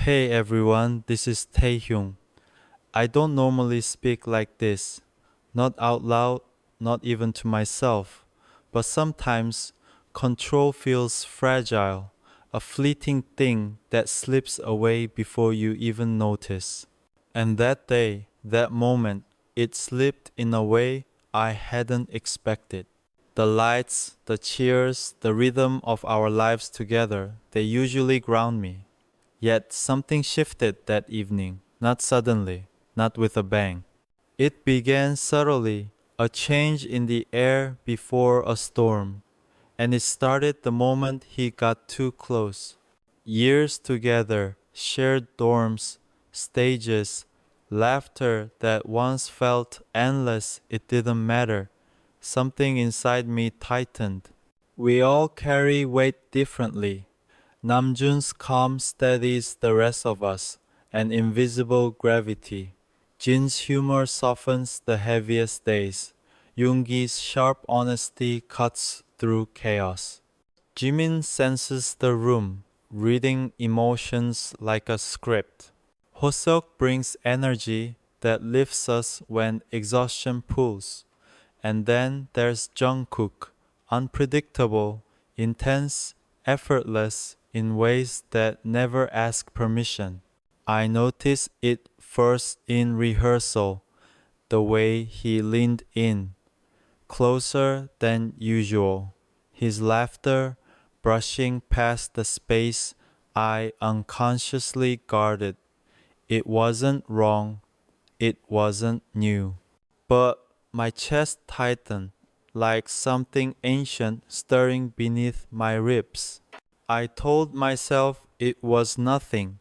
Hey everyone, this is Taehyung. I don't normally speak like this, not out loud, not even to myself, but sometimes control feels fragile, a fleeting thing that slips away before you even notice. And that day, that moment, it slipped in a way I hadn't expected. The lights, the cheers, the rhythm of our lives together, they usually ground me. Yet something shifted that evening, not suddenly, not with a bang. It began subtly, a change in the air before a storm, and it started the moment he got too close. Years together, shared dorms, stages, laughter that once felt endless, it didn't matter. Something inside me tightened. We all carry weight differently. Namjoon's calm steadies the rest of us, an invisible gravity. Jin's humor softens the heaviest days. Yoongi's sharp honesty cuts through chaos. Jimin senses the room, reading emotions like a script. Hoseok brings energy that lifts us when exhaustion pulls. And then there's Jungkook, unpredictable, intense, effortless in ways that never ask permission. I noticed it first in rehearsal, the way he leaned in, closer than usual, his laughter brushing past the space I unconsciously guarded. It wasn't wrong, it wasn't new. But my chest tightened, like something ancient stirring beneath my ribs. I told myself it was nothing,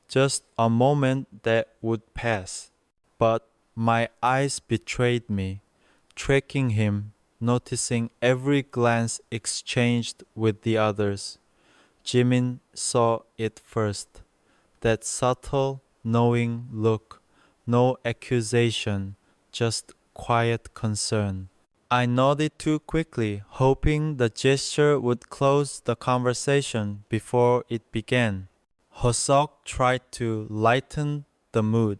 just a moment that would pass. But my eyes betrayed me, tracking him, noticing every glance exchanged with the others. Jimin saw it first. That subtle, knowing look, no accusation, just quiet concern. I nodded too quickly, hoping the gesture would close the conversation before it began. Hosok tried to lighten the mood,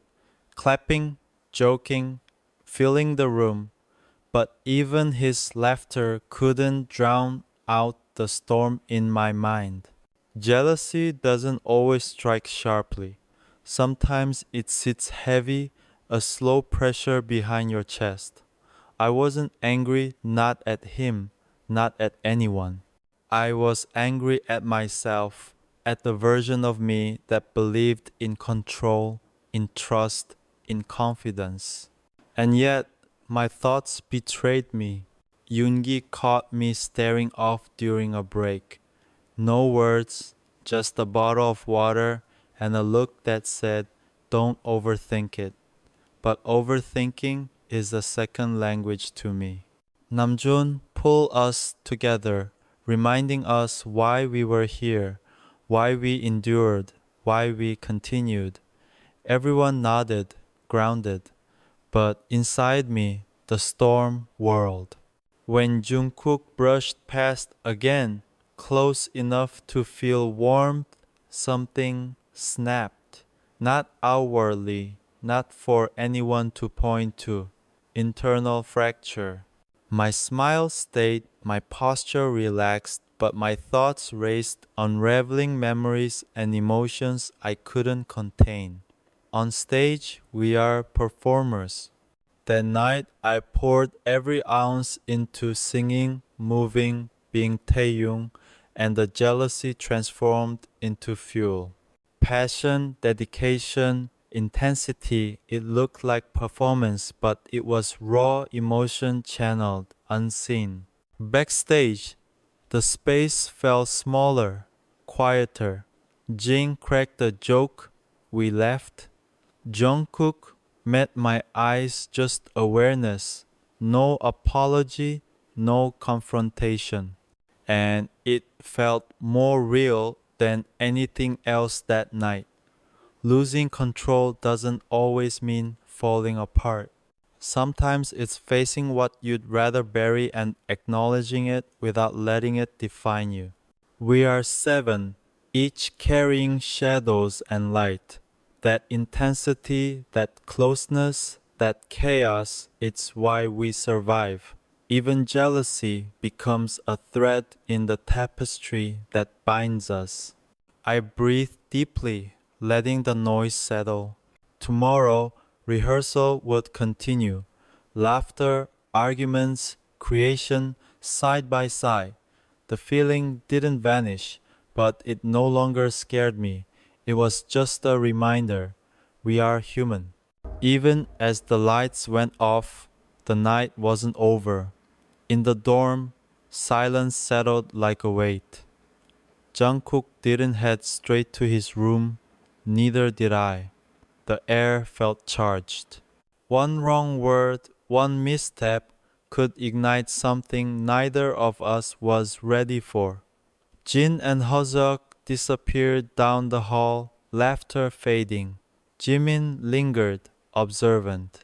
clapping, joking, filling the room, but even his laughter couldn't drown out the storm in my mind. Jealousy doesn't always strike sharply. Sometimes it sits heavy, a slow pressure behind your chest. I wasn't angry not at him, not at anyone. I was angry at myself, at the version of me that believed in control, in trust, in confidence. And yet, my thoughts betrayed me. Yoongi caught me staring off during a break. No words, just a bottle of water and a look that said, "Don't overthink it." But overthinking is a second language to me. Namjoon pulled us together, reminding us why we were here, why we endured, why we continued. Everyone nodded, grounded, but inside me, the storm whirled. When Jungkook brushed past again, close enough to feel warmth, something snapped. Not outwardly, not for anyone to point to. Internal fracture. My smile stayed, my posture relaxed, but my thoughts raced, unraveling memories and emotions I couldn't contain. On stage, we are performers. That night, I poured every ounce into singing, moving, being Taehyung, and the jealousy transformed into fuel. Passion, dedication, intensity, it looked like performance, but it was raw emotion channeled, unseen. Backstage, the space felt smaller, quieter. Jin cracked a joke, we laughed. Jungkook met my eyes, just awareness, no apology, no confrontation. And it felt more real than anything else that night. Losing control doesn't always mean falling apart. Sometimes it's facing what you'd rather bury and acknowledging it without letting it define you. We are seven, each carrying shadows and light. That intensity, that closeness, that chaos, it's why we survive. Even jealousy becomes a thread in the tapestry that binds us. I breathed deeply, letting the noise settle. Tomorrow, rehearsal would continue. Laughter, arguments, creation, side by side. The feeling didn't vanish, but it no longer scared me. It was just a reminder. We are human. Even as the lights went off, the night wasn't over. In the dorm, silence settled like a weight. Jungkook didn't head straight to his room, neither did I. The air felt charged. One wrong word, one misstep could ignite something neither of us was ready for. Jin and Hosuk disappeared down the hall, laughter fading. Jimin lingered, observant.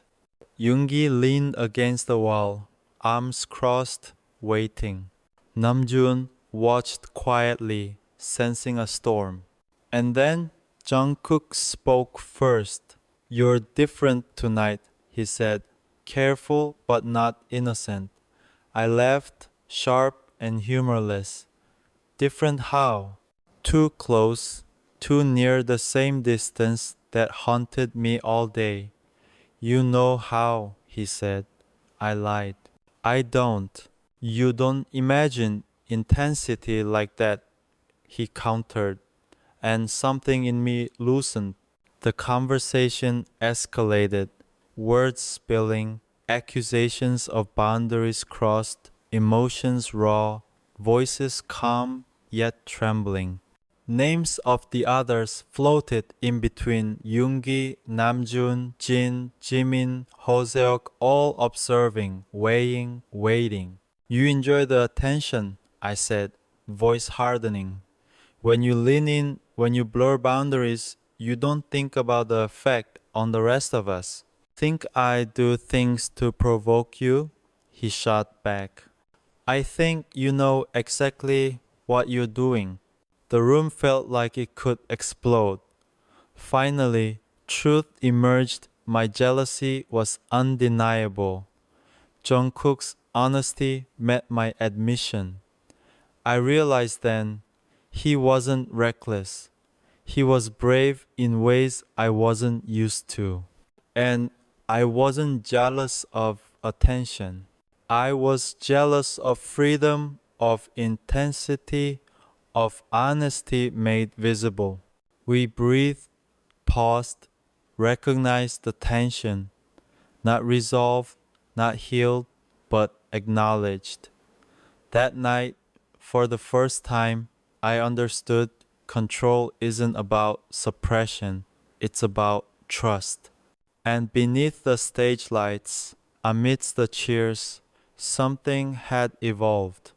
Yoongi leaned against the wall, arms crossed, waiting. Namjoon watched quietly, sensing a storm. And then Jungkook spoke first. "You're different tonight," he said, careful but not innocent. I laughed, sharp and humorless. Different how? Too close, too near the same distance that haunted me all day. "You know how," he said. I lied. "I don't." "You don't imagine intensity like that," he countered, and something in me loosened. The conversation escalated, words spilling, accusations of boundaries crossed, emotions raw, voices calm yet trembling. Names of the others floated in between: Yoongi, Namjoon, Jin, Jimin, Hoseok, all observing, weighing, waiting. "You enjoy the attention," I said, voice hardening. "When you lean in, when you blur boundaries, you don't think about the effect on the rest of us." "Think I do things to provoke you?" he shot back. "I think you know exactly what you're doing." The room felt like it could explode. Finally, truth emerged. My jealousy was undeniable. Jungkook's honesty met my admission. I realized then he wasn't reckless. He was brave in ways I wasn't used to. And I wasn't jealous of attention. I was jealous of freedom, of intensity, of honesty made visible. We breathed, paused, recognized the tension, not resolved, not healed, but acknowledged. That night, for the first time, I understood control isn't about suppression, it's about trust. And beneath the stage lights, amidst the cheers, something had evolved.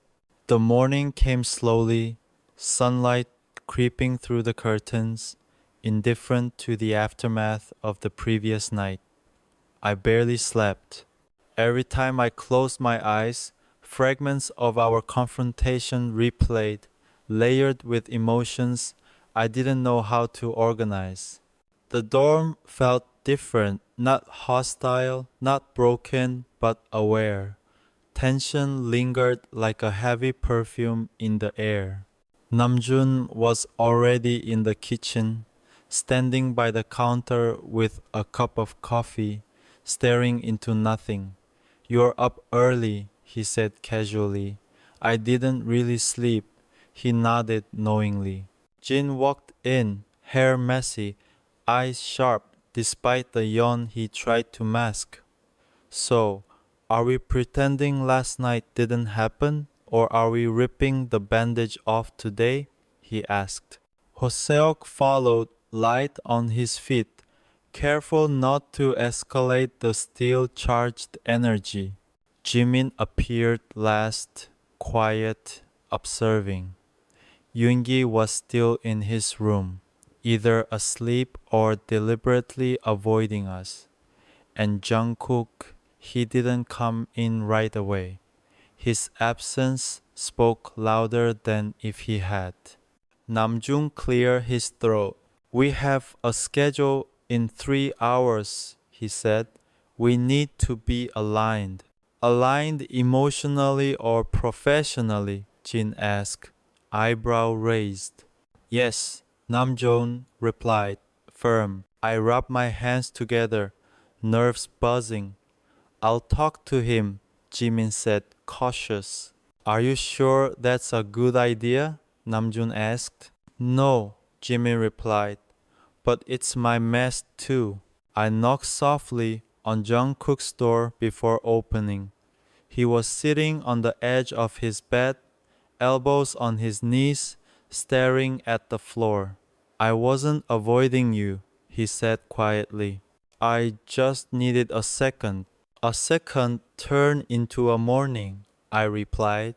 The morning came slowly, sunlight creeping through the curtains, indifferent to the aftermath of the previous night. I barely slept. Every time I closed my eyes, fragments of our confrontation replayed, layered with emotions I didn't know how to organize. The dorm felt different, not hostile, not broken, but aware. Tension lingered like a heavy perfume in the air. Namjoon was already in the kitchen, standing by the counter with a cup of coffee, staring into nothing. "You're up early," he said casually. "I didn't really sleep." He nodded knowingly. Jin walked in, hair messy, eyes sharp despite the yawn he tried to mask. "So, are we pretending last night didn't happen, or are we ripping the bandage off today?" he asked. Hoseok followed, light on his feet, careful not to escalate the steel-charged energy. Jimin appeared last, quiet, observing. Yoongi was still in his room, either asleep or deliberately avoiding us. And Jungkook, he didn't come in right away. His absence spoke louder than if he had. Namjoon cleared his throat. We have a schedule in 3 hours, he said. We need to be aligned. Aligned emotionally or professionally? Jin asked, eyebrow raised. Yes, Namjoon replied, firm. I rubbed my hands together, nerves buzzing. I'll talk to him, Jimin said, cautious. Are you sure that's a good idea? Namjoon asked. No, Jimin replied, but it's my mess too. I knocked softly on Jungkook's door before opening. He was sitting on the edge of his bed, elbows on his knees, staring at the floor. I wasn't avoiding you, he said quietly. I just needed a second. A second turned into a morning, I replied.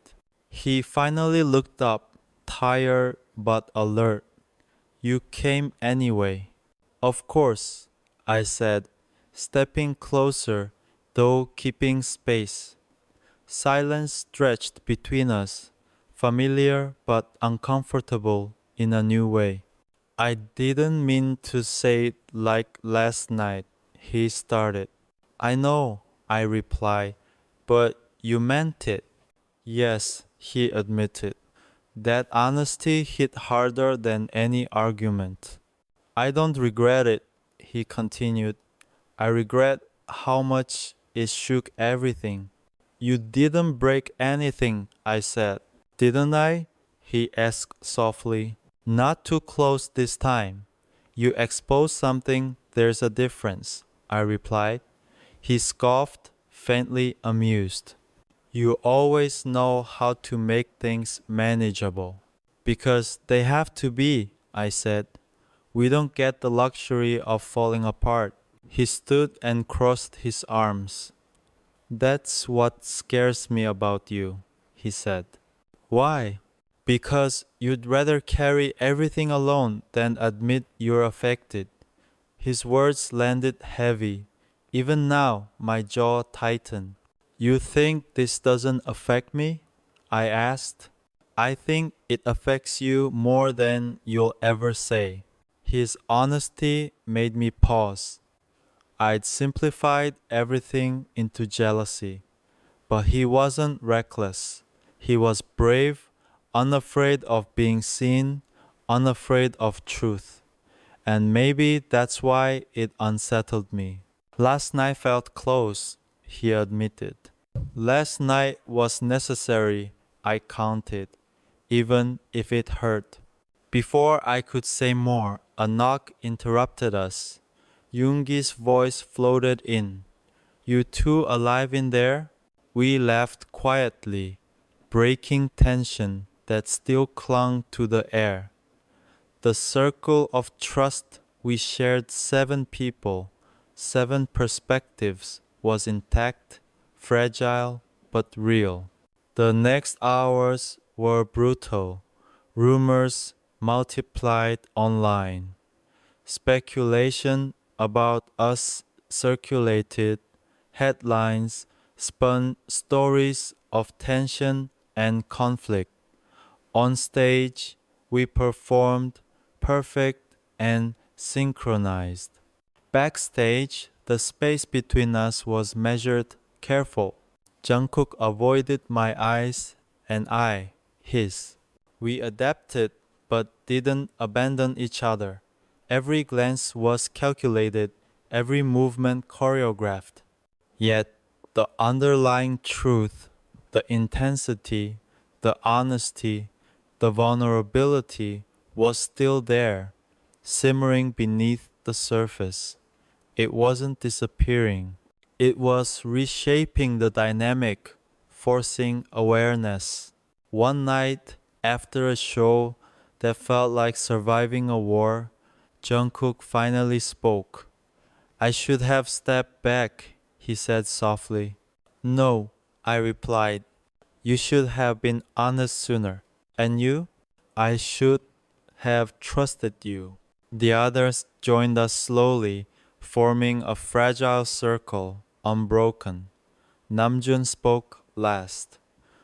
He finally looked up, tired but alert. You came anyway. Of course, I said, stepping closer, though keeping space. Silence stretched between us, familiar but uncomfortable in a new way. I didn't mean to say it like last night, he started. I know, I replied, but you meant it. Yes, he admitted. That honesty hit harder than any argument. I don't regret it, he continued. I regret how much it shook everything. You didn't break anything, I said. Didn't I? He asked softly. Not too close this time. You exposed something, there's a difference, I replied. He scoffed, faintly amused. You always know how to make things manageable. Because they have to be, I said. We don't get the luxury of falling apart. He stood and crossed his arms. That's what scares me about you, he said. Why? Because you'd rather carry everything alone than admit you're affected. His words landed heavy. Even now, my jaw tightened. You think this doesn't affect me? I asked. I think it affects you more than you'll ever say. His honesty made me pause. I'd simplified everything into jealousy. But he wasn't reckless. He was brave, unafraid of being seen, unafraid of truth. And maybe that's why it unsettled me. Last night felt close, he admitted. Last night was necessary, I counted, even if it hurt. Before I could say more, a knock interrupted us. Yoongi's voice floated in. You two alive in there? We laughed quietly, breaking tension that still clung to the air. The circle of trust we shared 7 people, 7 perspectives was intact, fragile but real. The next hours were brutal. Rumors multiplied online. Speculation about us circulated. Headlines spun stories of tension and conflict. On stage, we performed perfect and synchronized. Backstage, the space between us was measured, careful. Jungkook avoided my eyes and I his. We adapted but didn't abandon each other. Every glance was calculated, every movement choreographed. Yet the underlying truth, the intensity, the honesty, the vulnerability was still there, simmering beneath the surface. It wasn't disappearing. It was reshaping the dynamic, forcing awareness. One night, after a show that felt like surviving a war, Jungkook finally spoke. I should have stepped back, he said softly. No, I replied. You should have been honest sooner. And you? I should have trusted you. The others joined us slowly, forming a fragile circle, unbroken. Namjoon spoke last.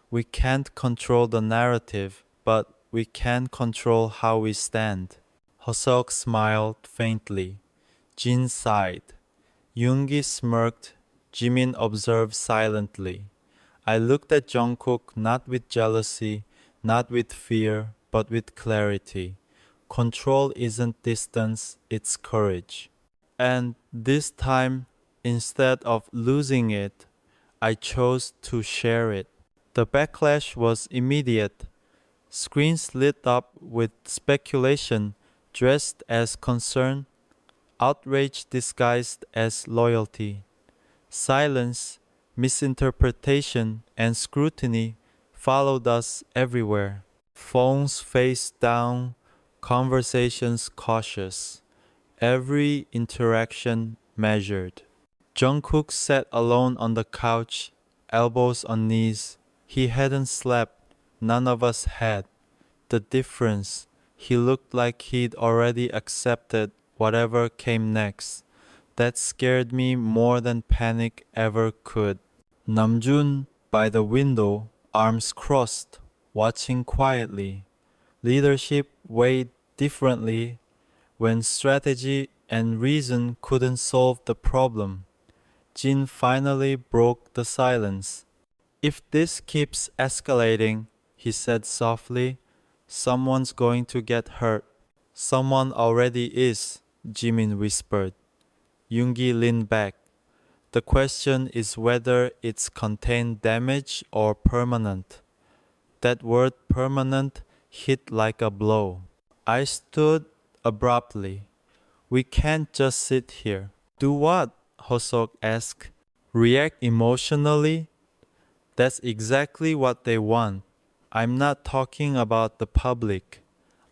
We can't control the narrative, but we can't control how we stand. Hoseok smiled faintly. Jin sighed. Yoongi smirked. Jimin observed silently. I looked at Jungkook not with jealousy, not with fear, but with clarity. Control isn't distance, it's courage. And this time, instead of losing it, I chose to share it. The backlash was immediate. Screens lit up with speculation dressed as concern, outrage disguised as loyalty. Silence, misinterpretation, and scrutiny followed us everywhere. Phones face down, conversations cautious, every interaction measured. Jungkook sat alone on the couch, elbows on knees. He hadn't slept, none of us had. The difference, he looked like he'd already accepted whatever came next. That scared me more than panic ever could. Namjoon, by the window, arms crossed, watching quietly. Leadership weighed differently when strategy and reason couldn't solve the problem. Jin finally broke the silence. If this keeps escalating, he said softly, someone's going to get hurt. Someone already is, Jimin whispered. Yoongi leaned back. The question is whether it's contained damage or permanent. That word permanent hit like a blow. I stood abruptly. We can't just sit here. Do what? Hosok asked. React emotionally? That's exactly what they want. I'm not talking about the public.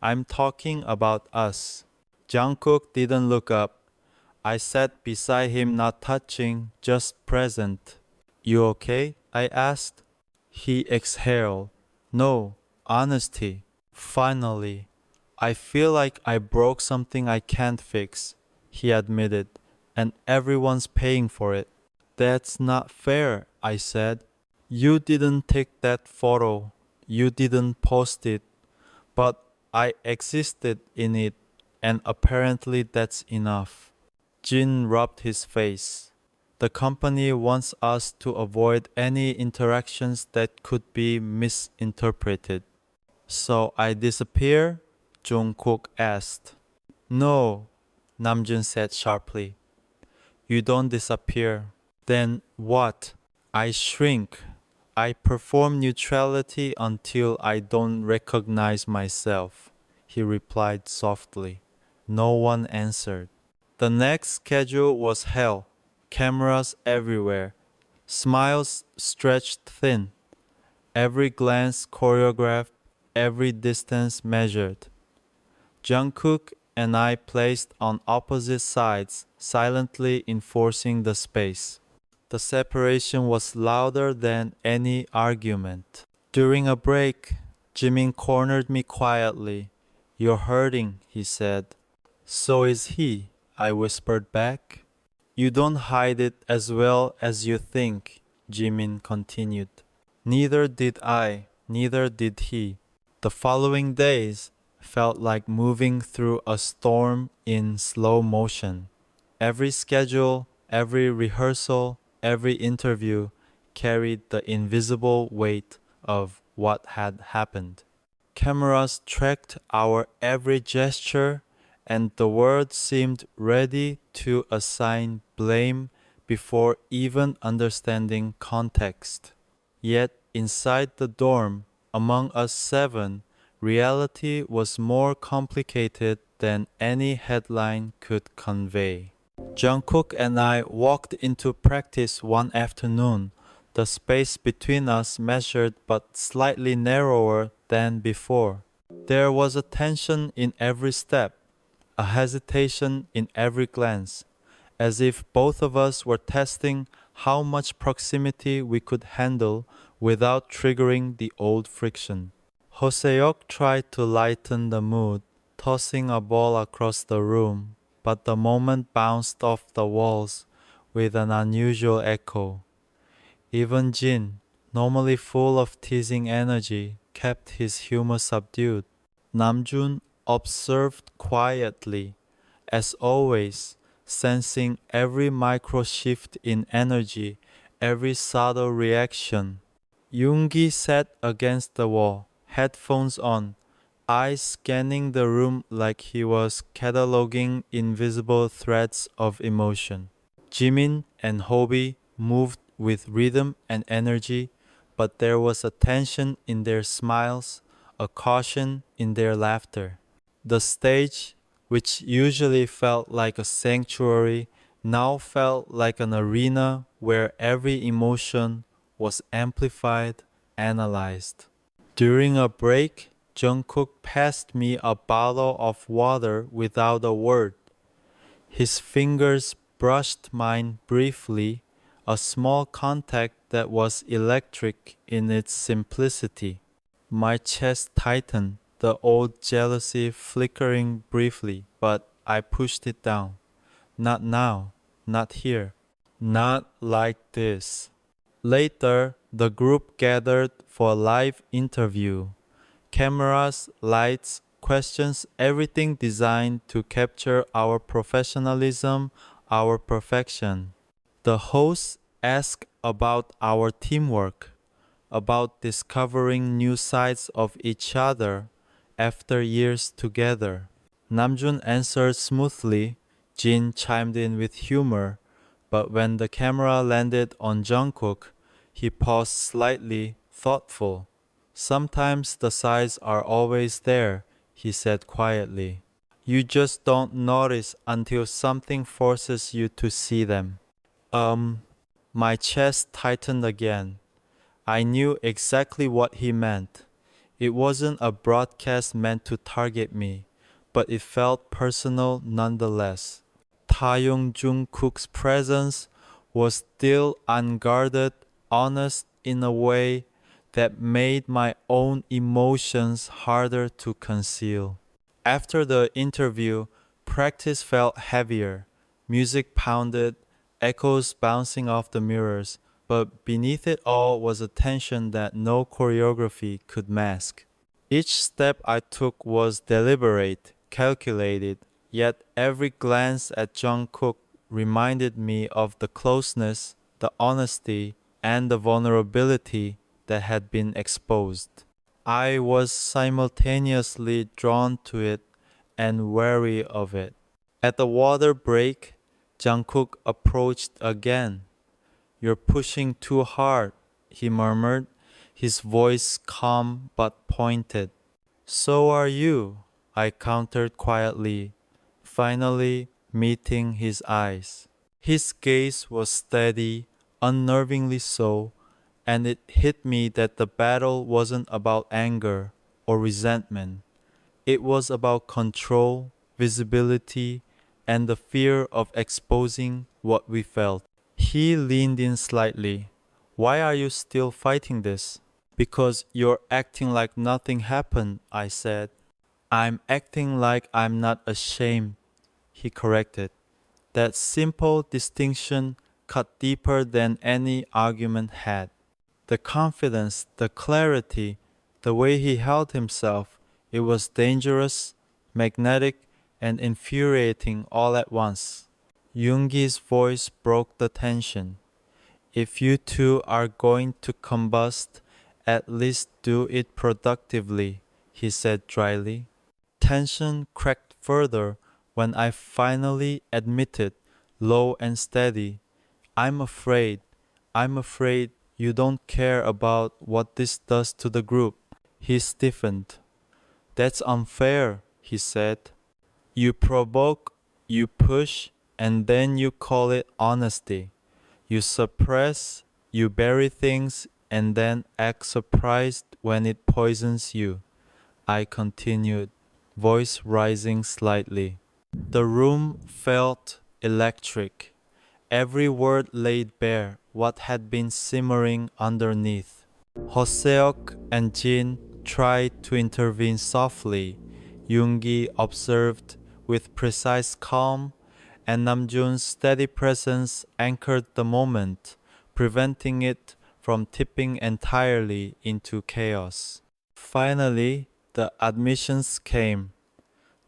I'm talking about us. Jungkook didn't look up. I sat beside him, not touching, just present. You okay? I asked. He exhaled. No, honesty. Finally, I feel like I broke something I can't fix, he admitted, and everyone's paying for it. That's not fair, I said. You didn't take that photo. You didn't post it. But I existed in it, and apparently that's enough. Jin rubbed his face. The company wants us to avoid any interactions that could be misinterpreted. So I disappear? Jungkook asked. No, Namjoon said sharply. You don't disappear. Then what? I shrink. I perform neutrality until I don't recognize myself, he replied softly. No one answered. The next schedule was hell. Cameras everywhere. Smiles stretched thin. Every glance choreographed, every distance measured. Jungkook and I placed on opposite sides, silently enforcing the space. The separation was louder than any argument. During a break, Jimin cornered me quietly. You're hurting, he said. So is he, I whispered back. You don't hide it as well as you think, Jimin continued. Neither did I, neither did he. The following days felt like moving through a storm in slow motion. Every schedule, every rehearsal, every interview carried the invisible weight of what had happened. Cameras tracked our every gesture, and the world seemed ready to assign blame before even understanding context. Yet inside the dorm, among us seven, reality was more complicated than any headline could convey. Jungkook and I walked into practice one afternoon, the space between us measured but slightly narrower than before. There was a tension in every step, a hesitation in every glance, as if both of us were testing how much proximity we could handle without triggering the old friction. Hoseok tried to lighten the mood, tossing a ball across the room, but the moment bounced off the walls with an unusual echo. Even Jin, normally full of teasing energy, kept his humor subdued. Namjoon observed quietly, as always, sensing every micro shift in energy, every subtle reaction. Yoongi sat against the wall, headphones on, eyes scanning the room like he was cataloging invisible threads of emotion. Jimin and Hobi moved with rhythm and energy, but there was a tension in their smiles, a caution in their laughter. The stage, which usually felt like a sanctuary, now felt like an arena where every emotion was amplified, analyzed. During a break, Jungkook passed me a bottle of water without a word. His fingers brushed mine briefly, a small contact that was electric in its simplicity. My chest tightened, the old jealousy flickering briefly, but I pushed it down. Not now, not here, not like this. Later, the group gathered for a live interview. Cameras, lights, questions, everything designed to capture our professionalism, our perfection. The host asked about our teamwork, about discovering new sides of each other after years together. Namjoon answered smoothly, Jin chimed in with humor, but when the camera landed on Jungkook, he paused slightly, thoughtful. Sometimes the sides are always there, he said quietly. You just don't notice until something forces you to see them. My chest tightened again. I knew exactly what he meant. It wasn't a broadcast meant to target me, but it felt personal nonetheless. Taehyung Jungkook's presence was still unguarded, honest in a way that made my own emotions harder to conceal. After the interview, practice felt heavier. Music pounded, echoes bouncing off the mirrors, but beneath it all was a tension that no choreography could mask. Each step I took was deliberate, calculated, yet every glance at Jungkook reminded me of the closeness, the honesty, and the vulnerability that had been exposed. I was simultaneously drawn to it and wary of it. At the water break, Jungkook approached again. You're pushing too hard, he murmured, his voice calm but pointed. So are you, I countered quietly, finally meeting his eyes. His gaze was steady, unnervingly so, and it hit me that the battle wasn't about anger or resentment. It was about control, visibility, and the fear of exposing what we felt. He leaned in slightly. Why are you still fighting this? Because you're acting like nothing happened, I said. I'm acting like I'm not ashamed, he corrected. That simple distinction cut deeper than any argument had. The confidence, the clarity, the way he held himself, it was dangerous, magnetic, and infuriating all at once. Yoongi's voice broke the tension. If you two are going to combust, at least do it productively, he said dryly. Tension cracked further when I finally admitted, low and steady, I'm afraid, I'm afraid you don't care about what this does to the group. He stiffened. That's unfair, he said. You provoke, you push, and then you call it honesty. You suppress, you bury things, and then act surprised when it poisons you. I continued, voice rising slightly. The room felt electric. Every word laid bare what had been simmering underneath. Hoseok and Jin tried to intervene softly. Yoongi observed with precise calm, and Namjoon's steady presence anchored the moment, preventing it from tipping entirely into chaos. Finally, the admissions came.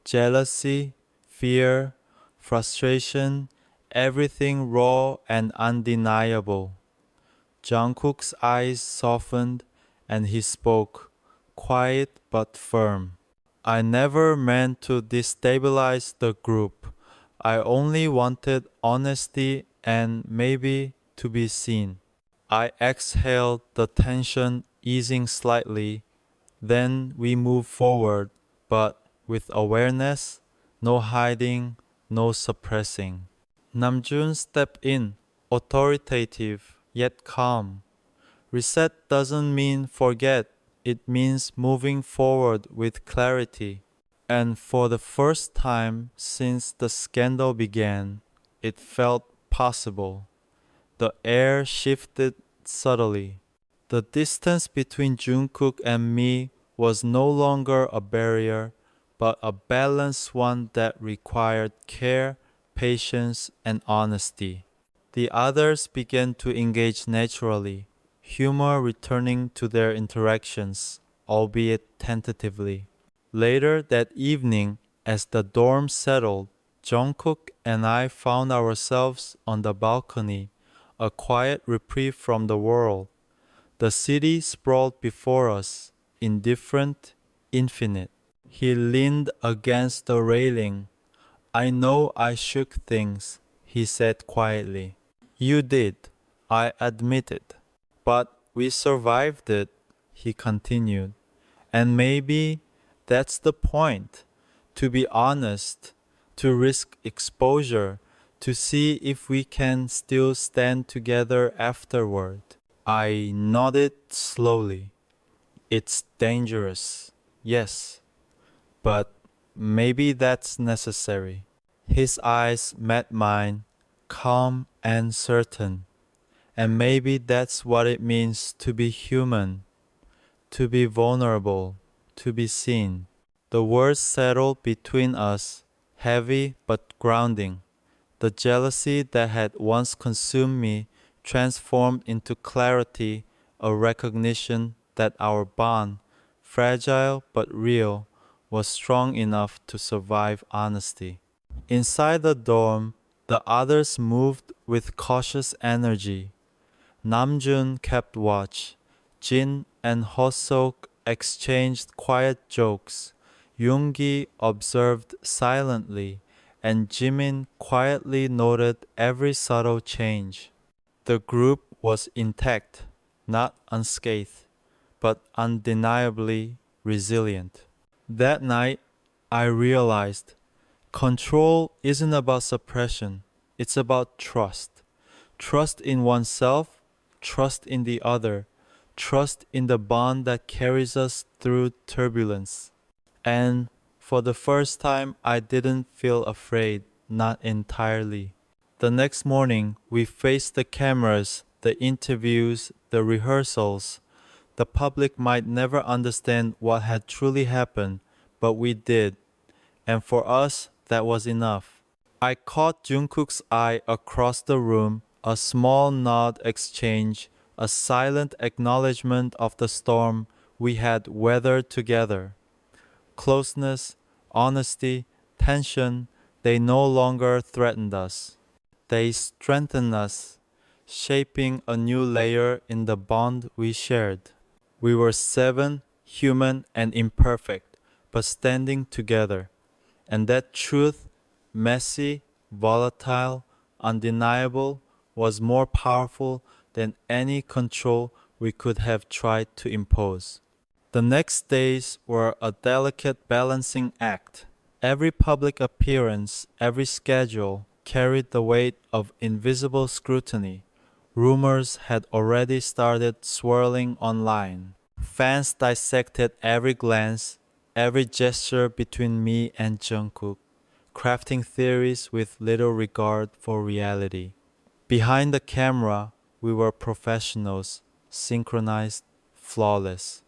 Jealousy, fear, frustration, everything raw and undeniable. Jungkook's eyes softened and he spoke, quiet but firm. I never meant to destabilize the group. I only wanted honesty and maybe to be seen. I exhaled, the tension easing slightly. Then we moved forward, but with awareness, no hiding, no suppressing. Namjoon stepped in, authoritative yet calm. Reset doesn't mean forget, it means moving forward with clarity. And for the first time since the scandal began, it felt possible. The air shifted subtly. The distance between Jungkook and me was no longer a barrier, but a balanced one that required care, patience, and honesty. The others began to engage naturally, humor returning to their interactions, albeit tentatively. Later that evening, as the dorm settled, Jungkook and I found ourselves on the balcony, a quiet reprieve from the world. The city sprawled before us, indifferent, infinite. He leaned against the railing. I know I shook things, he said quietly. You did, I admitted. But we survived it, he continued. And maybe that's the point. To be honest, to risk exposure, to see if we can still stand together afterward. I nodded slowly. It's dangerous, yes, but maybe that's necessary. His eyes met mine, calm and certain. And maybe that's what it means to be human, to be vulnerable, to be seen. The words settled between us, heavy but grounding. The jealousy that had once consumed me transformed into clarity, a recognition that our bond, fragile but real, was strong enough to survive honesty. Inside the dorm, the others moved with cautious energy. Namjoon kept watch. Jin and Hosok exchanged quiet jokes. Yoongi observed silently, and Jimin quietly noted every subtle change. The group was intact, not unscathed, but undeniably resilient. That night, I realized control isn't about suppression, it's about trust. Trust in oneself, trust in the other, trust in the bond that carries us through turbulence. And for the first time, I didn't feel afraid, not entirely. The next morning, we faced the cameras, the interviews, the rehearsals. The public might never understand what had truly happened, but we did. And for us, that was enough. I caught Jungkook's eye across the room, a small nod exchange, a silent acknowledgement of the storm we had weathered together. Closeness, honesty, tension, they no longer threatened us. They strengthened us, shaping a new layer in the bond we shared. We were seven, human and imperfect, but standing together. And that truth, messy, volatile, undeniable, was more powerful than any control we could have tried to impose. The next days were a delicate balancing act. Every public appearance, every schedule carried the weight of invisible scrutiny. Rumors had already started swirling online. Fans dissected every glance, every gesture between me and Jungkook, crafting theories with little regard for reality. Behind the camera, we were professionals, synchronized, flawless.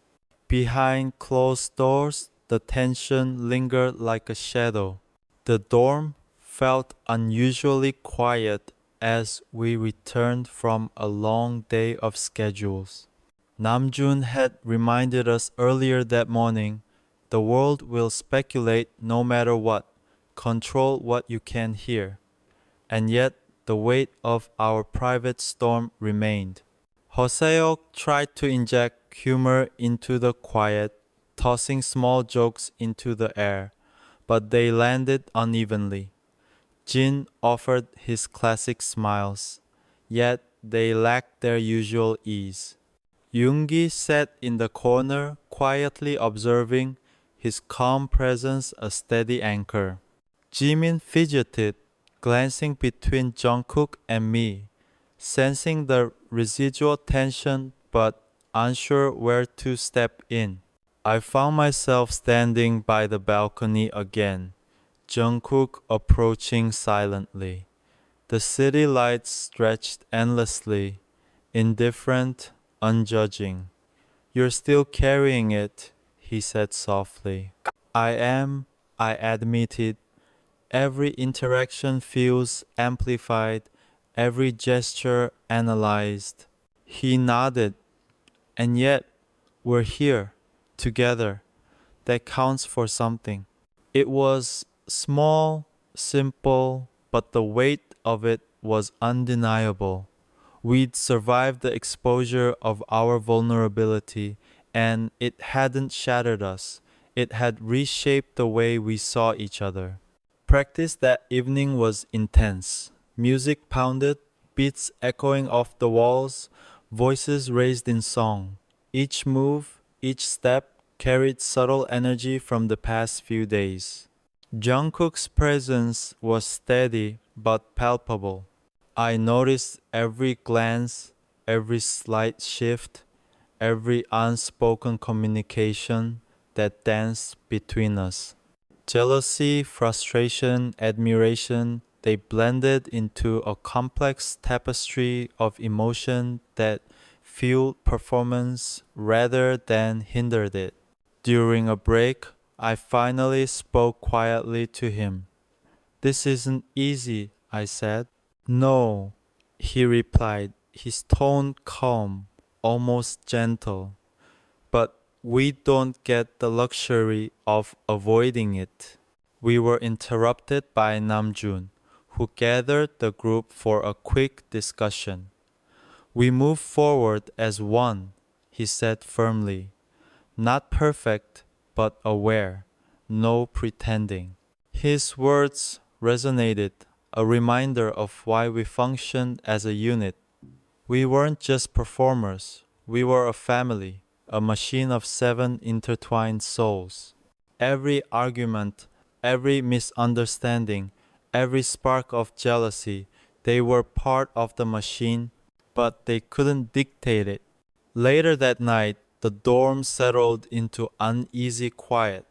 Behind closed doors, the tension lingered like a shadow. The dorm felt unusually quiet as we returned from a long day of schedules. Namjoon had reminded us earlier that morning, The world will speculate no matter what, control what you can hear. And yet, the weight of our private storm remained. Hoseok tried to inject humor into the quiet, tossing small jokes into the air, but they landed unevenly. Jin offered his classic smiles, yet they lacked their usual ease. Yoongi sat in the corner, quietly observing, his calm presence a steady anchor. Jimin fidgeted, glancing between Jungkook and me, sensing the residual tension but unsure where to step in. I found myself standing by the balcony again, Jungkook approaching silently. The city lights stretched endlessly, indifferent, unjudging. "You're still carrying it," he said softly. "I am," I admitted. Every interaction feels amplified, every gesture analyzed. He nodded. "And yet, we're here, together. That counts for something." It was small, simple, but the weight of it was undeniable. We'd survived the exposure of our vulnerability, and it hadn't shattered us. It had reshaped the way we saw each other. Practice that evening was intense. Music pounded, beats echoing off the walls, voices raised in song. Each move, each step carried subtle energy from the past few days. Jungkook's presence was steady but palpable. I noticed every glance, every slight shift, every unspoken communication that danced between us. Jealousy, frustration, admiration, they blended into a complex tapestry of emotion that fueled performance rather than hindered it. During a break, I finally spoke quietly to him. "This isn't easy," I said. "No," he replied, his tone calm, almost gentle. "But we don't get the luxury of avoiding it." We were interrupted by Namjoon, who gathered the group for a quick discussion. "We move forward as one," he said firmly. "Not perfect, but aware. No pretending." His words resonated, a reminder of why we functioned as a unit. We weren't just performers, we were a family, a machine of 7 intertwined souls. Every argument, every misunderstanding, every spark of jealousy, they were part of the machine, but they couldn't dictate it. Later that night, the dorm settled into uneasy quiet.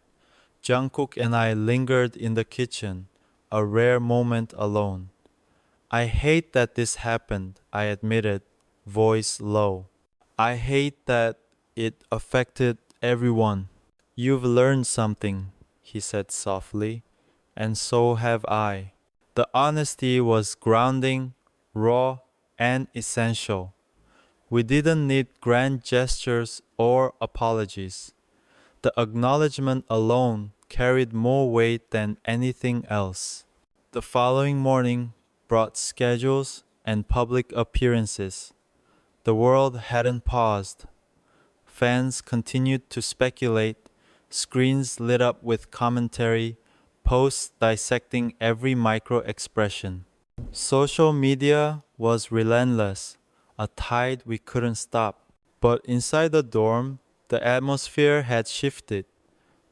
Jungkook and I lingered in the kitchen, a rare moment alone. "I hate that this happened," I admitted, voice low. "I hate that it affected everyone." "You've learned something," he said softly, "and so have I." The honesty was grounding, raw, and essential. We didn't need grand gestures or apologies. The acknowledgement alone carried more weight than anything else. The following morning brought schedules and public appearances. The world hadn't paused. Fans continued to speculate, screens lit up with commentary, posts dissecting every micro expression. Social media was relentless, a tide we couldn't stop. But inside the dorm, the atmosphere had shifted.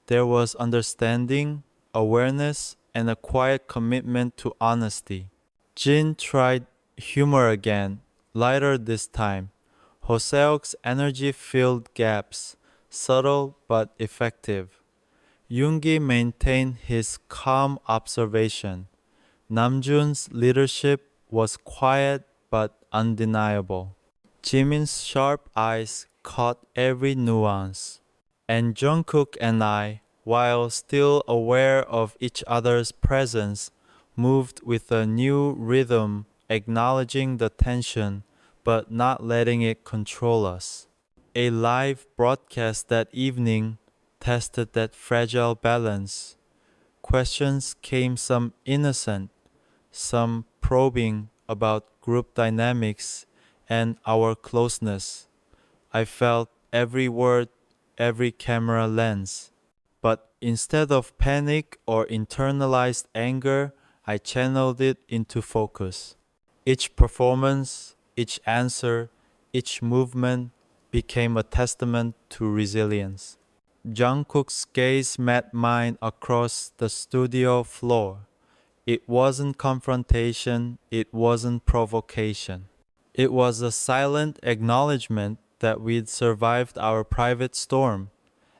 There was understanding, awareness, and a quiet commitment to honesty. Jin tried humor again, lighter this time. Hoseok's energy filled gaps, subtle but effective. Yoongi maintained his calm observation. Namjoon's leadership was quiet but undeniable. Jimin's sharp eyes caught every nuance. And Jungkook and I, while still aware of each other's presence, moved with a new rhythm, acknowledging the tension but not letting it control us. A live broadcast that evening tested that fragile balance. Questions came, some innocent, some probing about group dynamics and our closeness. I felt every word, every camera lens. But instead of panic or internalized anger, I channeled it into focus. Each performance, each answer, each movement became a testament to resilience. Jungkook's gaze met mine across the studio floor. It wasn't confrontation, it wasn't provocation. It was a silent acknowledgement that we'd survived our private storm,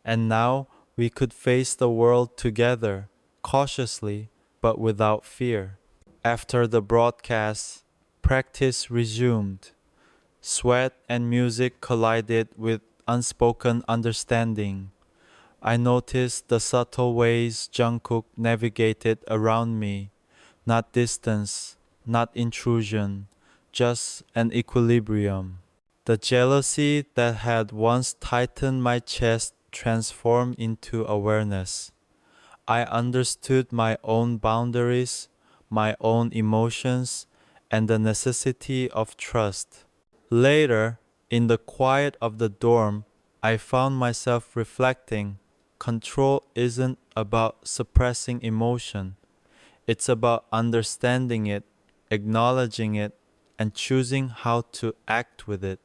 and now we could face the world together, cautiously but without fear. After the broadcast, practice resumed. Sweat and music collided with unspoken understanding. I noticed the subtle ways Jungkook navigated around me, not distance, not intrusion, just an equilibrium. The jealousy that had once tightened my chest transformed into awareness. I understood my own boundaries, my own emotions, and the necessity of trust. Later, in the quiet of the dorm, I found myself reflecting. Control isn't about suppressing emotion. It's about understanding it, acknowledging it, and choosing how to act with it.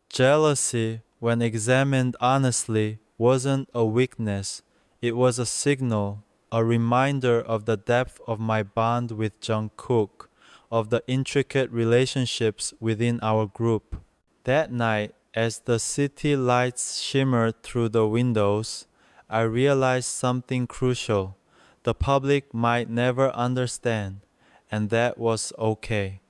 Jealousy, when examined honestly, wasn't a weakness. It was a signal, a reminder of the depth of my bond with Jungkook, of the intricate relationships within our group. That night, as the city lights shimmered through the windows, I realized something crucial. The public might never understand, and that was okay.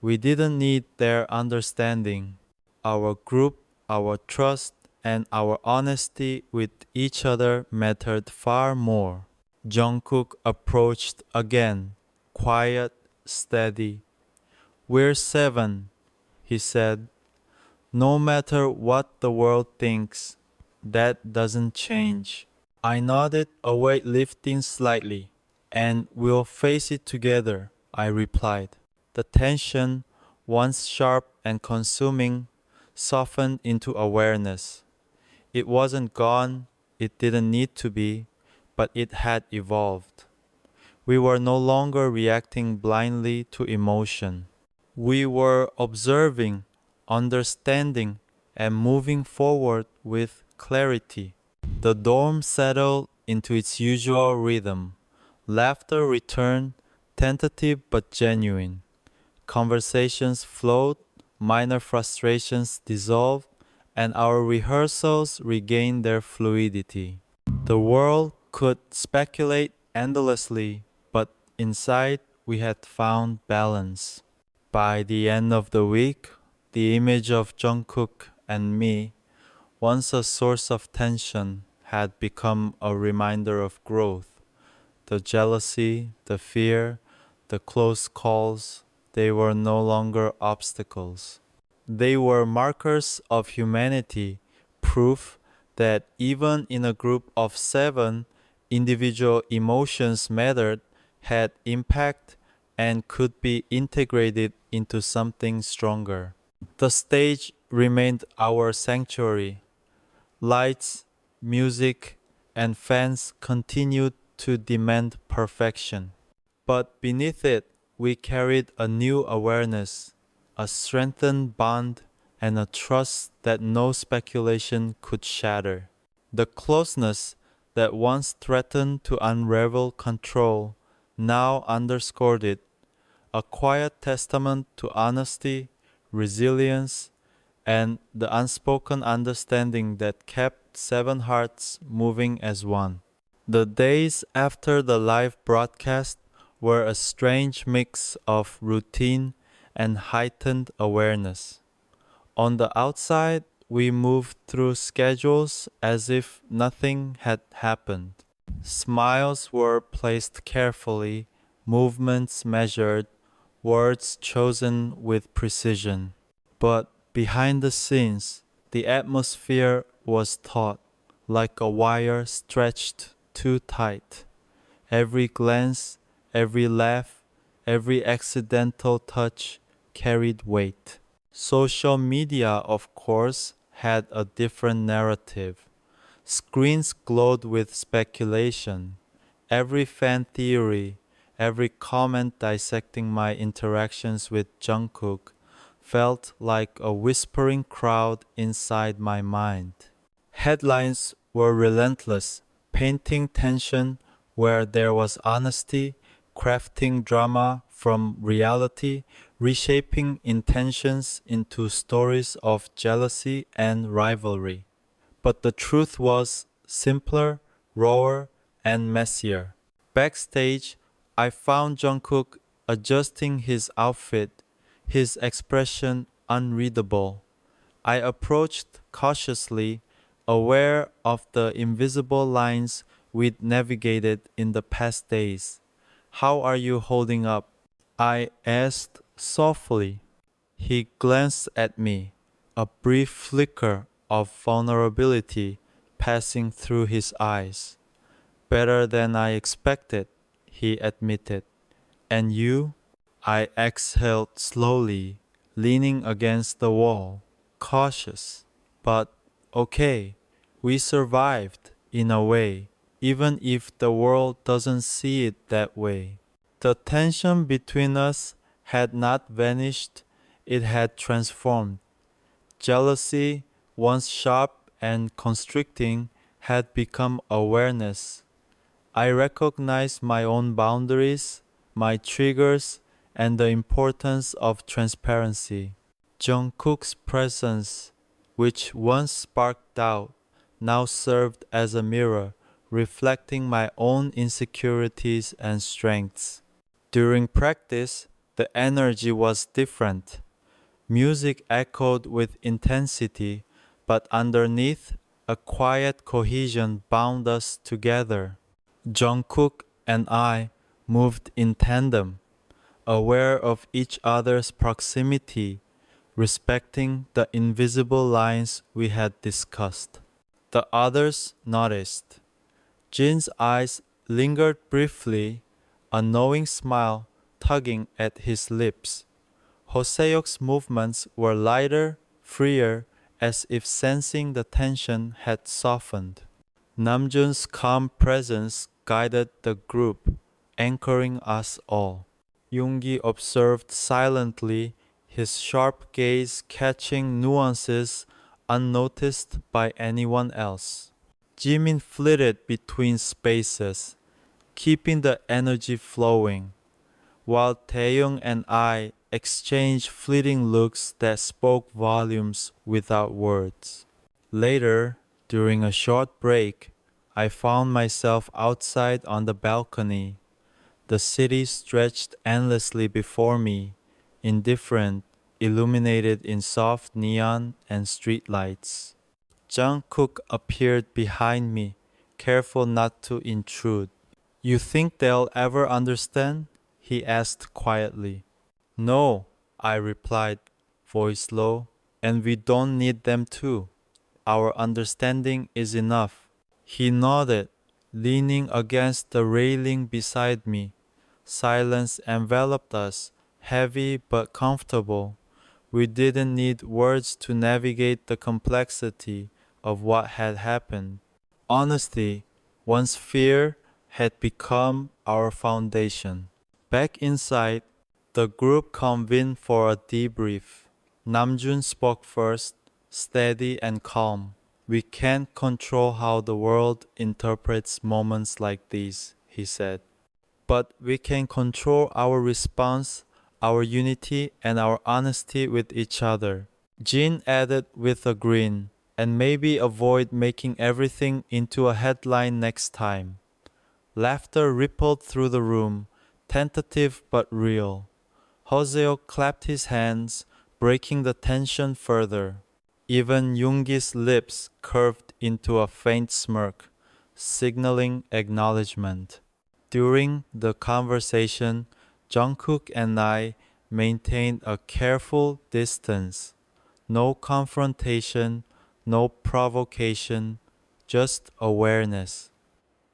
We didn't need their understanding. Our group, our trust, and our honesty with each other mattered far more. Jungkook approached again, quiet, steady. "We're seven," he said. "No matter what the world thinks, that doesn't change." I nodded, a weight lifting slightly. "And we'll face it together," I replied. The tension, once sharp and consuming, softened into awareness. It wasn't gone, it didn't need to be, but it had evolved. We were no longer reacting blindly to emotion. We were observing, understanding, and moving forward with clarity. The dorm settled into its usual rhythm. Laughter returned, tentative but genuine. Conversations flowed, minor frustrations dissolved, and our rehearsals regained their fluidity. The world could speculate endlessly, but inside we had found balance. By the end of the week, the image of Jungkook and me, once a source of tension, had become a reminder of growth. The jealousy, the fear, the close calls, they were no longer obstacles. They were markers of humanity, proof that even in a group of seven, individual emotions mattered, had impact, and could be integrated into something stronger. The stage remained our sanctuary. Lights, music, and fans continued to demand perfection. But beneath it, we carried a new awareness, a strengthened bond, and a trust that no speculation could shatter. The closeness that once threatened to unravel control now underscored it, a quiet testament to honesty, resilience, and the unspoken understanding that kept seven hearts moving as one. The days after the live broadcast were a strange mix of routine and heightened awareness. On the outside, we moved through schedules as if nothing had happened. Smiles were placed carefully, movements measured, words chosen with precision. But behind the scenes, the atmosphere was taut. like a wire stretched too tight. Every glance, every laugh, every accidental touch carried weight. Social media, of course, had a different narrative. Screens glowed with speculation. Every fan theory, every comment dissecting my interactions with Jungkook felt like a whispering crowd inside my mind. Headlines were relentless, painting tension where there was honesty, crafting drama from reality, reshaping intentions into stories of jealousy and rivalry. But the truth was simpler, rawer, and messier. Backstage, I found Jungkook adjusting his outfit, his expression unreadable. I approached cautiously, aware of the invisible lines we'd navigated in the past days. "How are you holding up?" I asked softly. He glanced at me, a brief flicker of vulnerability passing through his eyes. "Better than I expected," he admitted. "And you?" I exhaled slowly, leaning against the wall, cautious. But okay, we survived in a way, even if the world doesn't see it that way. The tension between us had not vanished, it had transformed. Jealousy, once sharp and constricting, had become awareness. I recognized my own boundaries, my triggers, and the importance of transparency. Jungkook's presence, which once sparked doubt, now served as a mirror, reflecting my own insecurities and strengths. During practice, the energy was different. Music echoed with intensity, but underneath, a quiet cohesion bound us together. Jungkook and I moved in tandem, aware of each other's proximity, respecting the invisible lines we had discussed. The others noticed. Jin's eyes lingered briefly, a knowing smile tugging at his lips. Hoseok's movements were lighter, freer, as if sensing the tension had softened. Namjoon's calm presence guided the group, anchoring us all. Yoongi observed silently, his sharp gaze catching nuances unnoticed by anyone else. Jimin flitted between spaces, keeping the energy flowing, while Taehyung and I exchanged fleeting looks that spoke volumes without words. Later, during a short break, I found myself outside on the balcony. The city stretched endlessly before me, indifferent, illuminated in soft neon and streetlights. Jungkook appeared behind me, careful not to intrude. "You think they'll ever understand?" he asked quietly. "No," I replied, voice low, "and we don't need them to. Our understanding is enough." He nodded, leaning against the railing beside me. Silence enveloped us, heavy but comfortable. We didn't need words to navigate the complexity of what had happened. Honesty, once fear, had become our foundation. Back inside, the group convened for a debrief. Namjoon spoke first, steady and calm. "We can't control how the world interprets moments like these," he said. "But we can control our response, our unity, and our honesty with each other." Jin added with a grin, "And maybe avoid making everything into a headline next time." Laughter rippled through the room, tentative but real. Hoseo clapped his hands, breaking the tension further. Even Yoongi's lips curved into a faint smirk, signaling acknowledgement. During the conversation, Jungkook and I maintained a careful distance. No confrontation, no provocation, just awareness.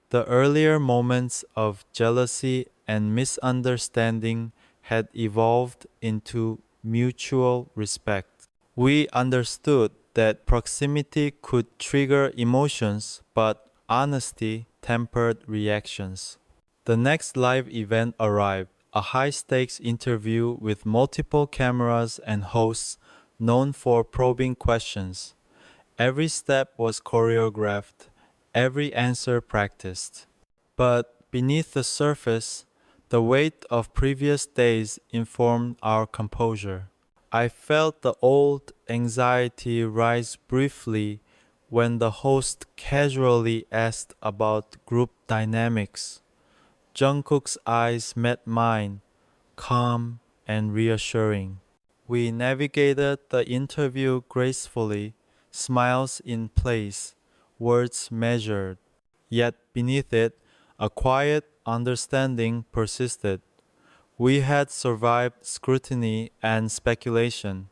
The earlier moments of jealousy and misunderstanding had evolved into mutual respect. We understood that proximity could trigger emotions, but honesty tempered reactions. The next live event arrived, a high-stakes interview with multiple cameras and hosts known for probing questions. Every step was choreographed, every answer practiced. But beneath the surface, the weight of previous days informed our composure. I felt the old anxiety rise briefly when the host casually asked about group dynamics. Jungkook's eyes met mine, calm and reassuring. We navigated the interview gracefully, smiles in place, words measured. Yet beneath it, a quiet understanding persisted. We had survived scrutiny and speculation,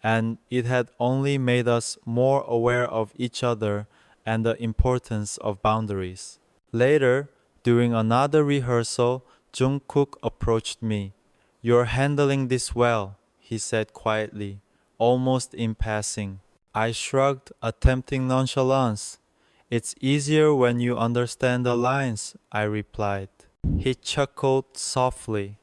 and it had only made us more aware of each other and the importance of boundaries. Later, during another rehearsal, Jungkook approached me. "You're handling this well," he said quietly, almost in passing. I shrugged, attempting nonchalance. "It's easier when you understand the lines," I replied. He chuckled softly.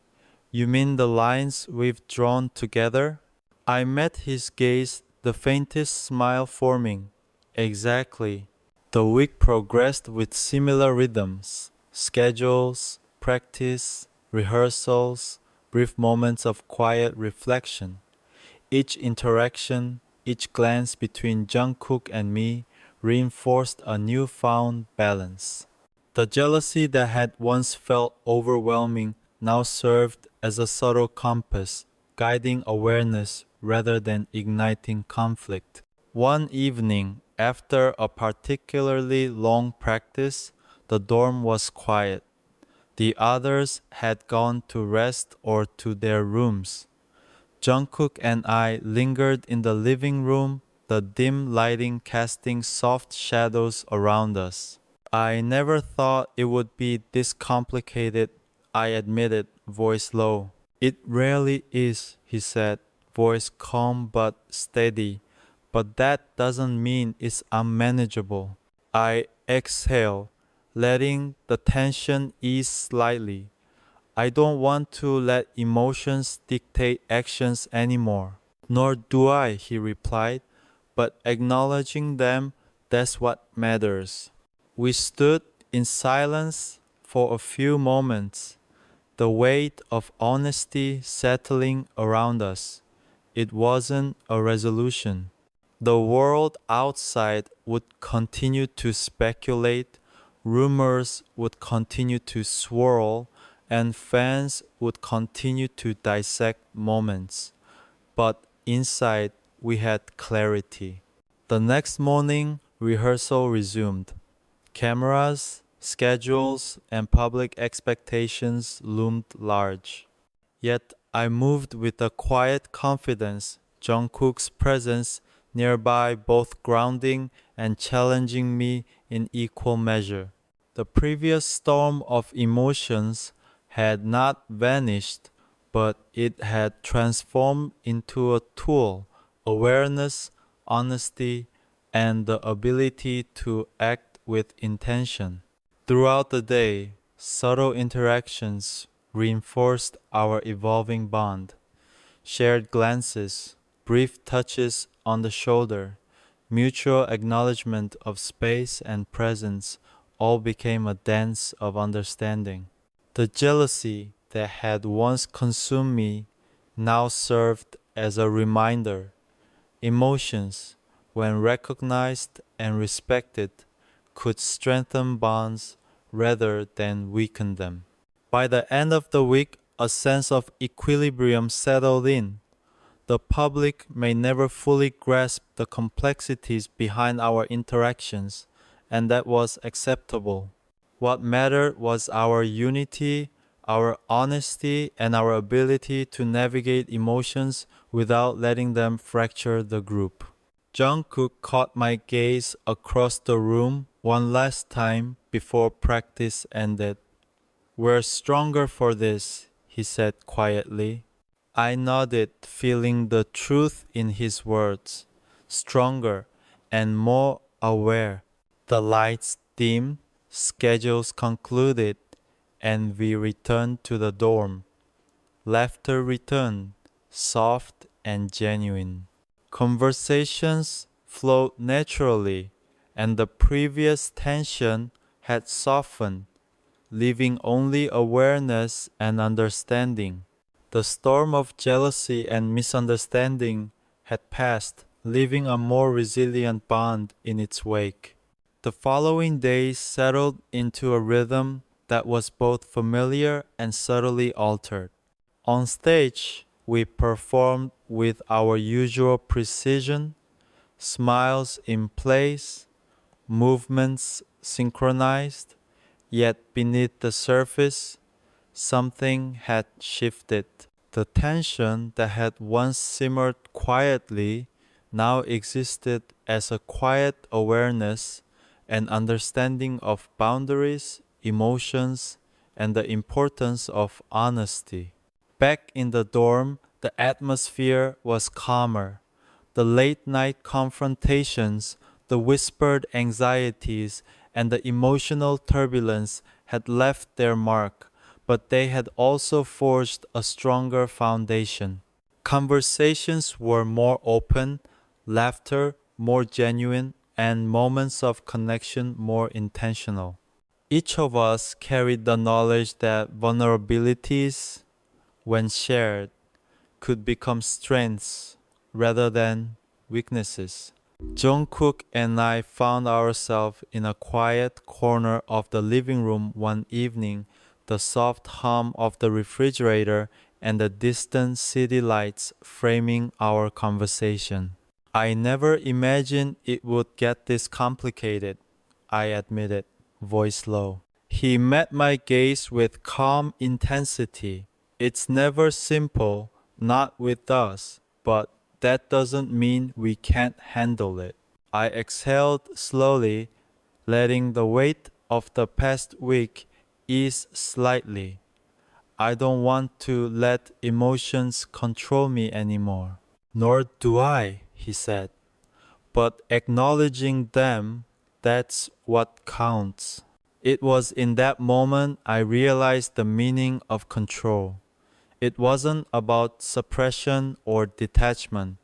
"You mean the lines we've drawn together?" I met his gaze, the faintest smile forming. Exactly. The week progressed with similar rhythms, schedules, practice, rehearsals, brief moments of quiet reflection. Each interaction, each glance between Jungkook and me reinforced a newfound balance. The jealousy that had once felt overwhelming now served as a subtle compass, guiding awareness rather than igniting conflict. One evening, after a particularly long practice, the dorm was quiet. The others had gone to rest or to their rooms. Jungkook and I lingered in the living room, the dim lighting casting soft shadows around us. "I never thought it would be this complicated," I admitted, voice low. "It rarely is," he said, voice calm but steady. "But that doesn't mean it's unmanageable." I exhaled, letting the tension ease slightly. "I don't want to let emotions dictate actions anymore." "Nor do I," he replied, "but acknowledging them, that's what matters." We stood in silence for a few moments, the weight of honesty settling around us. It wasn't a resolution. The world outside would continue to speculate, rumors would continue to swirl, and fans would continue to dissect moments. But inside, we had clarity. The next morning, rehearsal resumed. Cameras, schedules, and public expectations loomed large. Yet I moved with a quiet confidence, Jungkook's presence nearby both grounding and challenging me in equal measure. The previous storm of emotions had not vanished, but it had transformed into a tool, awareness, honesty, and the ability to act with intention. Throughout the day, subtle interactions reinforced our evolving bond. Shared glances, brief touches on the shoulder, mutual acknowledgement of space and presence all became a dance of understanding. The jealousy that had once consumed me now served as a reminder. Emotions, when recognized and respected, could strengthen bonds rather than weaken them. By the end of the week, a sense of equilibrium settled in. The public may never fully grasp the complexities behind our interactions, and that was acceptable. What mattered was our unity, our honesty, and our ability to navigate emotions without letting them fracture the group. Jungkook caught my gaze across the room one last time before practice ended. We're stronger for this, he said quietly. I nodded, feeling the truth in his words. Stronger and more aware. The lights dimmed, schedules concluded, and we returned to the dorm. Laughter returned, soft and genuine. Conversations flowed naturally, and the previous tension had softened, leaving only awareness and understanding. The storm of jealousy and misunderstanding had passed, leaving a more resilient bond in its wake. The following days settled into a rhythm that was both familiar and subtly altered. On stage, we performed with our usual precision, smiles in place, movements synchronized, yet beneath the surface, something had shifted. The tension that had once simmered quietly now existed as a quiet awareness and understanding of boundaries, emotions, and the importance of honesty. Back in the dorm, the atmosphere was calmer. The late night confrontations, the whispered anxieties, and the emotional turbulence had left their mark, but they had also forged a stronger foundation. Conversations were more open, laughter more genuine, and moments of connection more intentional. Each of us carried the knowledge that vulnerabilities, when shared, could become strengths rather than weaknesses. Jungkook and I found ourselves in a quiet corner of the living room one evening, the soft hum of the refrigerator and the distant city lights framing our conversation. I never imagined it would get this complicated, I admitted, voice low. He met my gaze with calm intensity. It's never simple, not with us, but that doesn't mean we can't handle it. I exhaled slowly, letting the weight of the past week ease slightly. I don't want to let emotions control me anymore. Nor do I, he said. But acknowledging them, that's what counts. It was in that moment I realized the meaning of control. It wasn't about suppression or detachment.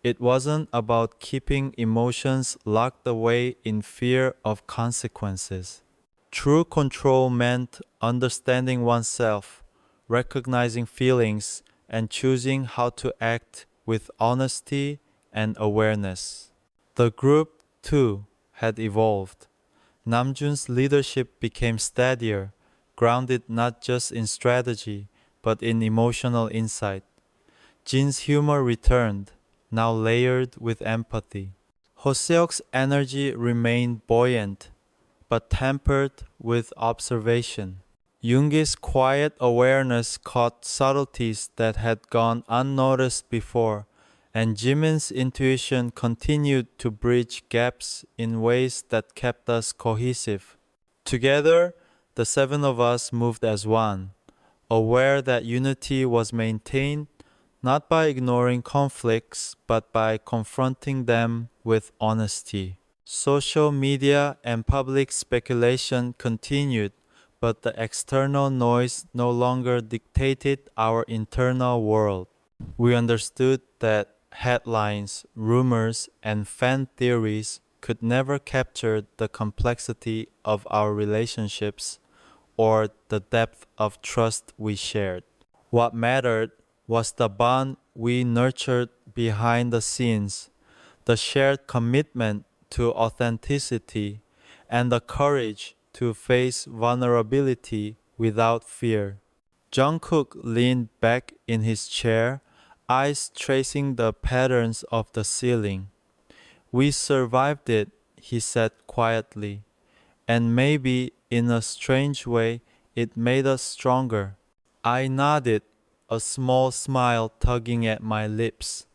It wasn't about keeping emotions locked away in fear of consequences. True control meant understanding oneself, recognizing feelings, and choosing how to act with honesty and awareness. The group, too, had evolved. Namjoon's leadership became steadier, grounded not just in strategy, but in emotional insight. Jin's humor returned, now layered with empathy. Hoseok's energy remained buoyant, but tempered with observation. Yoongi's quiet awareness caught subtleties that had gone unnoticed before, and Jimin's intuition continued to bridge gaps in ways that kept us cohesive. Together, the seven of us moved as one, aware that unity was maintained not by ignoring conflicts but by confronting them with honesty. Social media and public speculation continued, but the external noise no longer dictated our internal world. We understood that headlines, rumors, and fan theories could never capture the complexity of our relationships or the depth of trust we shared. What mattered was the bond we nurtured behind the scenes, the shared commitment to authenticity, and the courage to face vulnerability without fear. Jungkook leaned back in his chair, eyes tracing the patterns of the ceiling. We survived it, he said quietly, and maybe in a strange way it made us stronger. I nodded, a small smile tugging at my lips.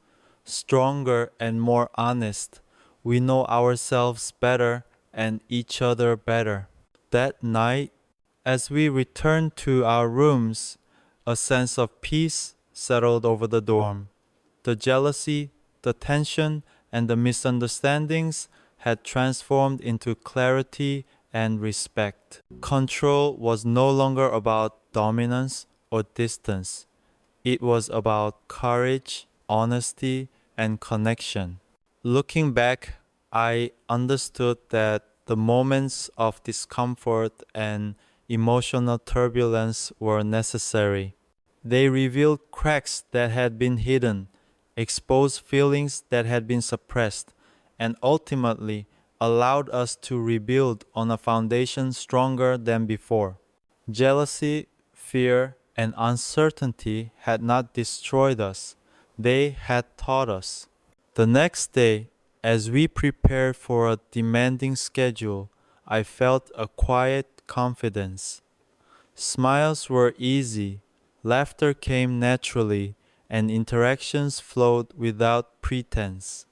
stronger and more honest. We know ourselves better and each other better. That night, as we returned to our rooms, a sense of peace settled over the dorm. The jealousy, the tension, and the misunderstandings had transformed into clarity and respect. Control was no longer about dominance or distance. It was about courage, honesty, and connection. Looking back, I understood that the moments of discomfort and emotional turbulence were necessary. They revealed cracks that had been hidden, exposed feelings that had been suppressed, and ultimately allowed us to rebuild on a foundation stronger than before. Jealousy, fear, and uncertainty had not destroyed us, they had taught us. The next day, as we prepared for a demanding schedule, I felt a quiet confidence. Smiles were easy, laughter came naturally, and interactions flowed without pretense.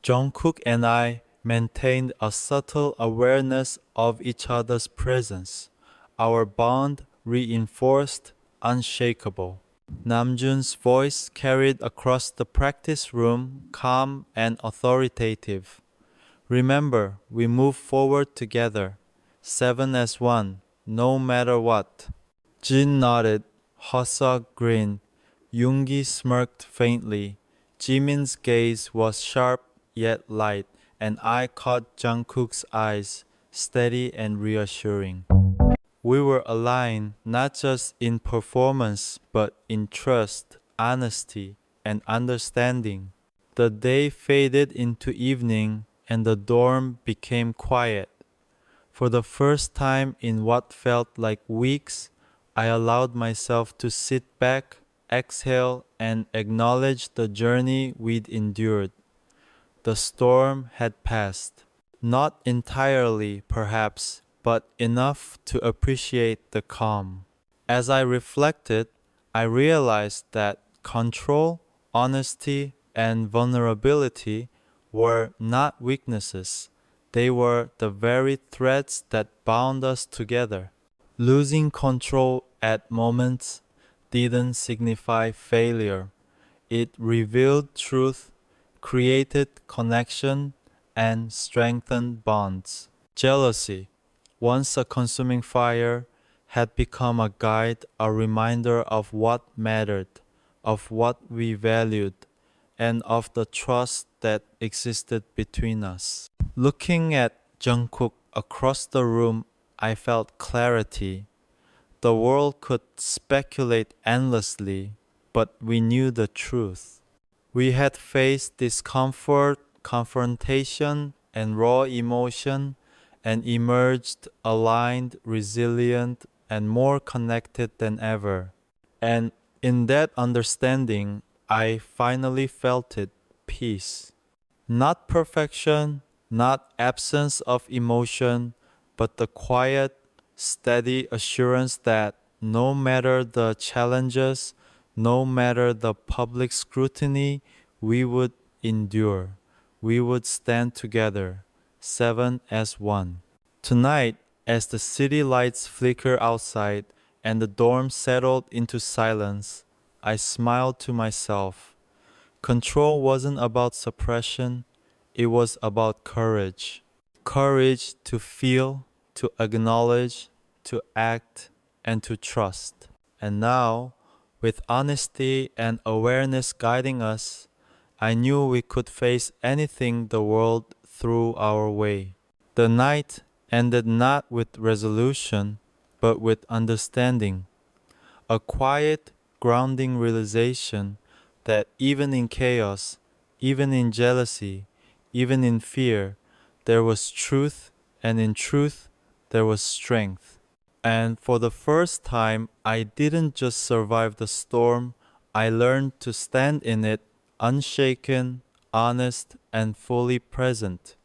Jungkook and I maintained a subtle awareness of each other's presence, our bond reinforced, unshakable. Namjoon's voice carried across the practice room, calm and authoritative. Remember, we move forward together, seven as one, no matter what. Jin nodded, Hoseok grinned, Yoongi smirked faintly. Jimin's gaze was sharp yet light, and I caught Jungkook's eyes, steady and reassuring. We were aligned not just in performance, but in trust, honesty, and understanding. The day faded into evening, and the dorm became quiet. For the first time in what felt like weeks, I allowed myself to sit back, exhale, and acknowledge the journey we'd endured. The storm had passed. Not entirely, perhaps, but enough to appreciate the calm. As I reflected, I realized that control, honesty, and vulnerability were not weaknesses. They were the very threads that bound us together. Losing control at moments didn't signify failure. It revealed truth, created connection, and strengthened bonds. Jealousy, once a consuming fire, had become a guide, a reminder of what mattered, of what we valued, and of the trust that existed between us. Looking at Jungkook across the room, I felt clarity. The world could speculate endlessly, but we knew the truth. We had faced discomfort, confrontation, and raw emotion, and emerged aligned, resilient, and more connected than ever. And in that understanding, I finally felt it, peace. Not perfection, not absence of emotion, but the quiet, steady assurance that no matter the challenges, no matter the public scrutiny, we would endure. We would stand together, seven as one. Tonight, as the city lights flicker outside and the dorm settled into silence, I smiled to myself. Control wasn't about suppression, it was about courage. Courage to feel, to acknowledge, to act, and to trust. And now, with honesty and awareness guiding us, I knew we could face anything the world threw our way. The night ended not with resolution, but with understanding. A quiet, grounding realization that even in chaos, even in jealousy, even in fear, there was truth, and in truth, there was strength. And for the first time, I didn't just survive the storm, I learned to stand in it unshaken, honest, and fully present.